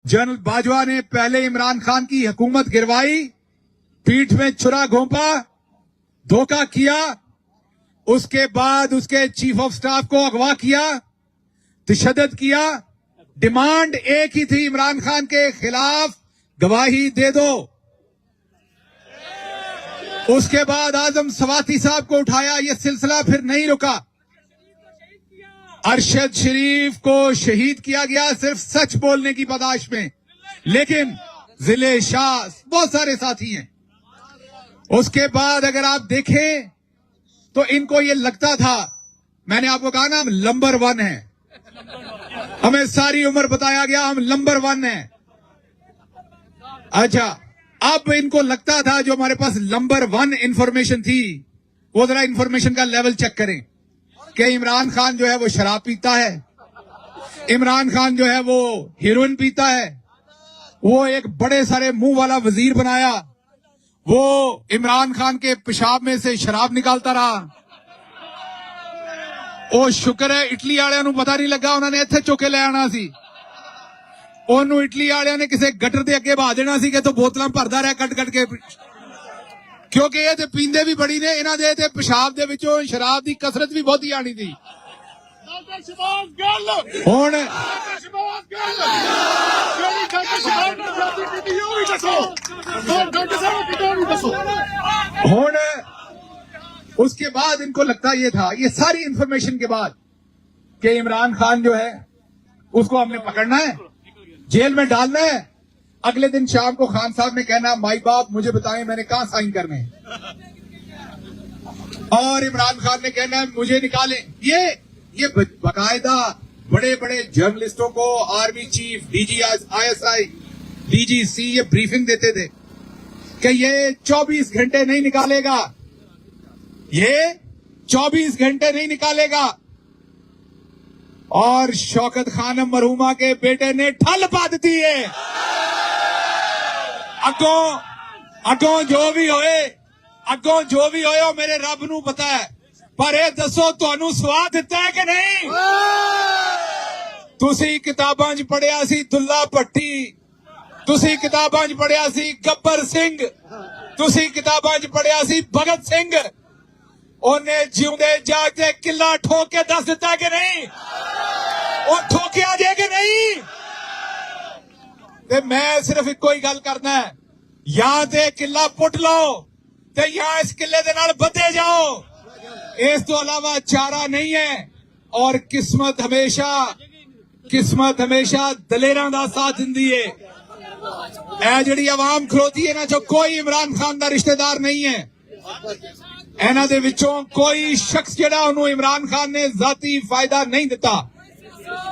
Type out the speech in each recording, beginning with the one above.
General Bajwa ने पहले इमरान खान की हुकूमत गिरवाई, पीठ में छुरा घोंपा, धोखा किया। उसके बाद उसके चीफ ऑफ स्टाफ को अगवा किया, तशद्दुद किया। डिमांड एक ही थी, इमरान खान के खिलाफ गवाही दे दो। उसके बाद आजम सवाती साहब को उठाया, यह सिलसिला फिर नहीं रुका। अरशद शरीफ को शहीद किया गया सिर्फ सच बोलने की बर्दाश्त में, लेकिन जिले शाह बहुत सारे साथी हैं। उसके बाद अगर आप देखें तो इनको ये लगता था, मैंने आपको कहा ना हम नंबर 1 है, हमें सारी उम्र बताया गया हम नंबर 1 है। अच्छा, अब इनको लगता था जो हमारे पास नंबर 1 इंफॉर्मेशन थी, वो जरा इंफॉर्मेशन का लेवल चेक करें कि इमरान खान जो है वो शराब पीता है, इमरान खान जो है वो हीरोइन पीता है, वो एक बड़े सारे मुंह वाला वजीर बनाया, वो इमरान खान के पेशाब में से शराब निकालता रहा। ओ शुक्र है इटली वालियां नूं पता नहीं लगा, उन्होंने इत्थे चुके ले आना सी, ओनू इटली वालियां ने किसी गटर दे अगे बहा देना सी कि तो बोतलां भरदा रहा कट कट के, क्योंकि ये ते पींदे भी बड़ी ने, इन्हां दे ते पेशाब दे विचों शराब दी कसरत भी बहुत ही आनी थी। हुण उसके बाद इनको लगता ये था, ये सारी इंफॉर्मेशन के बाद, कि इमरान खान जो है उसको हमने पकड़ना है, जेल में डालना है। अगले दिन शाम को खान साहब ने कहना, माई बाप मुझे बताएं मैंने कहां साइन करने, और इमरान खान ने कहना मुझे निकालें। ये बाकायदा बड़े बड़े जर्नलिस्टों को army chief, DG ISI, DGC ये ब्रीफिंग देते थे कि ये 24 घंटे नहीं निकालेगा, ये 24 घंटे नहीं निकालेगा। और शौकत खानम मरहूमा के बेटे ने ठल पा दी है। अगों जो भी होए मेरे रब नू पता है, पर ये दसो तुहानू स्वाद दिता है कि नहीं? तुसी किताबां च पढ़िया सी दुल्ला भट्टी, तुसी किताबां च पढ़िया सी गब्बर सिंह, तुसी किताबां च पढ़िया सी भगत सिंह, ओने जिउंदे जागदे किला ठोक के दस दिता कि नहीं? वो ठोकिया जे कि नहीं? ते मैं सिर्फ इको ही गल करना है, या ते किला पुट लो ते या इस किले दे नाल बधे जाओ, इस तो अलावा चारा नहीं है। और किस्मत हमेशा दलेरां दा साथ दिंदी है। ए जिहड़ी आवाम खलोती है ना, जो कोई इमरान खान दा रिश्तेदार नहीं है, इन्हां दे विचों कोई शख्स जिहड़ा उन्होंने इमरान खान ने जाती फायदा नहीं दिता,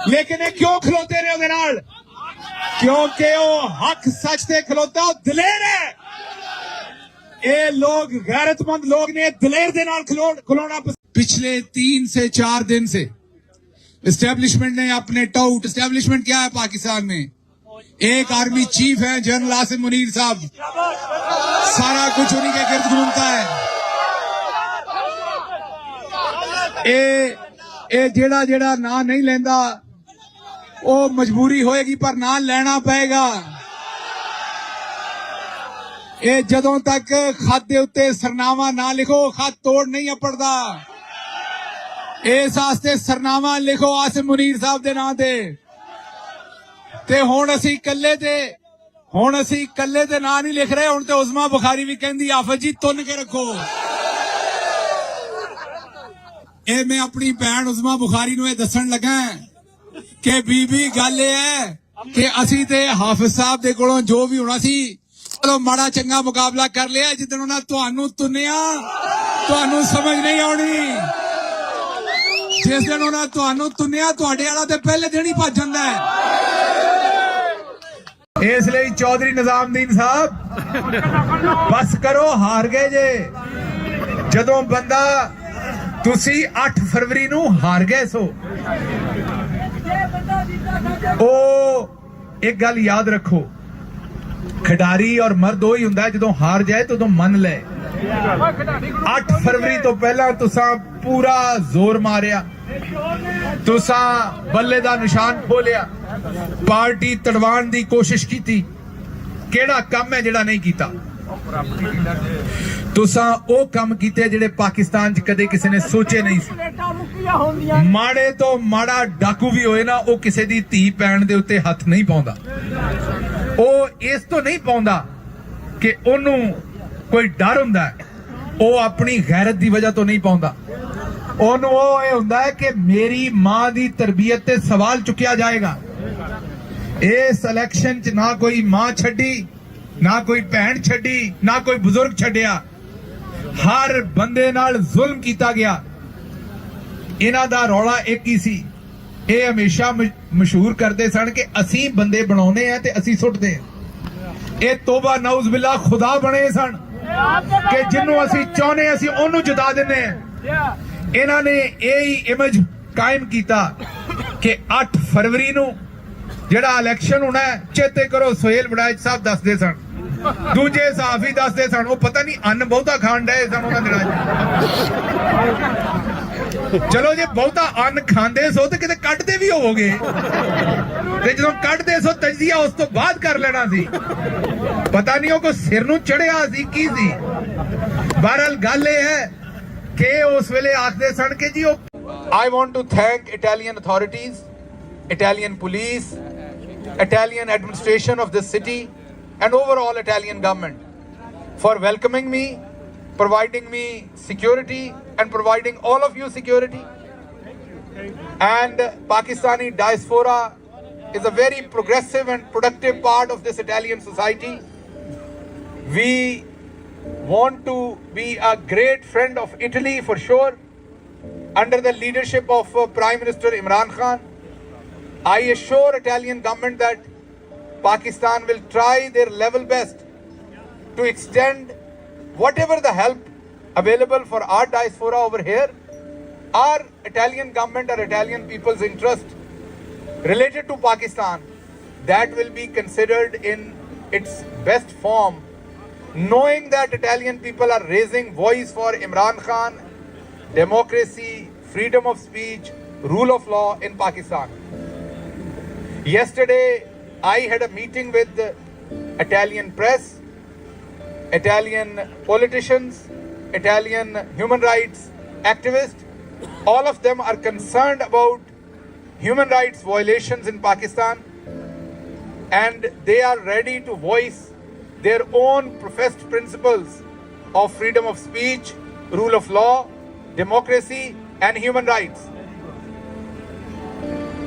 लेकिन ये क्यों खलोते ने उहदे नाल? क्योंकि वो हक सच ते खलोता, दलेर है। ये लोग गैरतमंद लोग ने, दलेर दे नाल खलोना। पिछले 3 से 4 दिन से एस्टेब्लिशमेंट ने अपने टाउट, एस्टेब्लिशमेंट क्या है पाकिस्तान में? एक आर्मी चीफ है जनरल आसिम मुनीर साहब, सारा कुछ उन्हीं के गिर्द घूमता है। ए जेड़ा ना नहीं लेंदा, वो मजबूरी होएगी पर ना लेना पएगा। ये जदों तक खत दे उत्ते सरनामा ना लिखो, खत तोड़ नहीं अपड़दा। इस वास्ते सरनामा लिखो आसिम मुनीर साहब दे नां ते हुण असी कल्ले ते नां नहीं लिख रहे, हुण ते उस्मा बुखारी भी कहंदी आफत जी तुन के रखो। ए मैं अपनी भैन उस्मा बुखारी नूं दसन लगा कि बीबी गल है कि असी ते हाफिज साहब दे कोलों जो भी होना सी, चलो माड़ा चंगा मुकाबला कर लिया, जिदन उन्हां तुहानू तुनिया तुहानू समझ नहीं आउणी, जिस दिन उन्हां तुहानू तुनिया तुहाडे वाला ते पहले दिन ही भज जांदा है। इसलिए चौधरी निजामुद्दीन साहब बस करो, हार गए जे। जदों बंदा तुसी 8 फरवरी नू हार गए सो, ओ एक गल याद रखो, खिडारी और मर्द वही हुंदा जदों हार जाए तो मन ले। 8 फरवरी तो पहला तुसा पूरा जोर मारिया, तुसा बल्ले दा निशान खोलिया, पार्टी तड़वाण की कोशिश की, केड़ा काम है जिहड़ा नहीं कीता? तुसां ओ काम कीते जिहड़े पाकिस्तान च कदे किसी ने सोचे नहीं सी। माड़े तो माड़ा डाकू भी होए ना, वो किसी दी धी भैन दे उत्ते हथ नहीं पाउंदा। ओ इस तो नहीं पाउंदा कि ओनू कोई डर हुंदा है, ओ अपनी गैरत दी वजह तो नहीं पाउंदा। ओनू ओ ये हुंदा है कि मेरी मां दी तरबियत ते सवाल चुकिया जाएगा। इस इलेक्शन च ना कोई मां छड्डी, ना कोई भैन छड्डी, ना कोई बुजुर्ग छड्डिया, हर बंदे नाल जुल्म कीता गया। इन्हां दा रौला एक ही सी, ये हमेशा मशहूर करते सन कि असी बंदे बनाने हैं ते असी सुटते हैं। ये तोबा नौज बिल्ला खुदा बने सन कि जिन्हों असी चाहने असी ओनू जिता देने हैं। इन्हां ने यही इमेज कायम किया कि 8 फरवरी नू जिहड़ा इलेक्शन होना है, चेते करो सुहेल वड़ैच साहब दसदे सन, दूजे सहाफी दसदे सन, वो पता नहीं अन्न बहुता खाण डे सन उन्हां दिनां च। चलो जे बहुता अन्न खांदे सो ते किते कड्डदे भी होवोगे, ते जदों कड्डदे सो तजजिया उस तो बाद कर लेना सी। पता नहीं को सिर नूं चढ़िया सी की सी। बहरहाल गल ये है कि उस वेले आखदे सन कि जी I want to thank Italian authorities, Italian police, Italian administration of this city and overall Italian government for welcoming me, providing me security and providing all of you security. And Pakistani diaspora is a very progressive and productive part of this Italian society. We want to be a great friend of Italy for sure under the leadership of Prime Minister Imran Khan. I assure Italian government that Pakistan will try their level best to extend whatever the help available for our diaspora over here. Our Italian government or Italian people's interest related to Pakistan, that will be considered in its best form, knowing that Italian people are raising voice for Imran Khan, democracy, freedom of speech, rule of law in Pakistan. Yesterday, I had a meeting with the Italian press, Italian politicians, Italian human rights activists. All of them are concerned about human rights violations in Pakistan, and they are ready to voice their own professed principles of freedom of speech, rule of law, democracy, and human rights.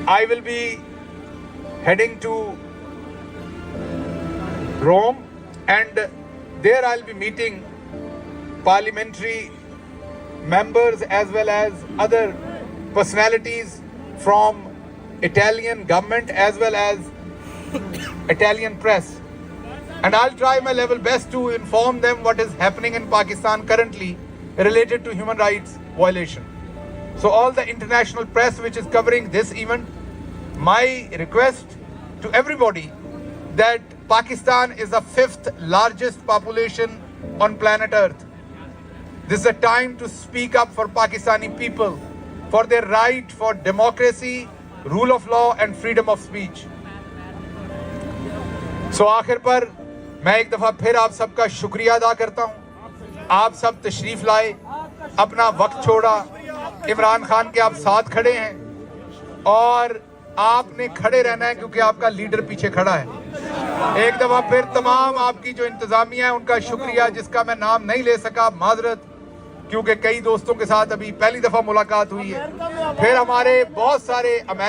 I will be heading to Rome, and there I'll be meeting parliamentary members as well as other personalities from Italian government as well as Italian press, and I'll try my level best to inform them what is happening in Pakistan currently related to human rights violation. So all the international press which is covering this event, my request to everybody that Pakistan is the 5th largest population on planet Earth. This is a time to speak up for Pakistani people, for their right for democracy, rule of law and freedom of speech. So आखिर पर मैं एक दफ़ा फिर आप सबका शुक्रिया अदा करता हूँ। आप सब तशरीफ लाए, अपना वक्त छोड़ा, इमरान खान के आप साथ खड़े हैं और आपने खड़े रहना है क्योंकि आपका लीडर पीछे खड़ा है। एक दफा फिर तमाम आपकी जो इंतजामिया है उनका शुक्रिया, जिसका मैं नाम नहीं ले सका, माजरत, क्योंकि कई दोस्तों के साथ अभी पहली दफा मुलाकात हुई है। फिर हमारे बहुत सारे अमेरिका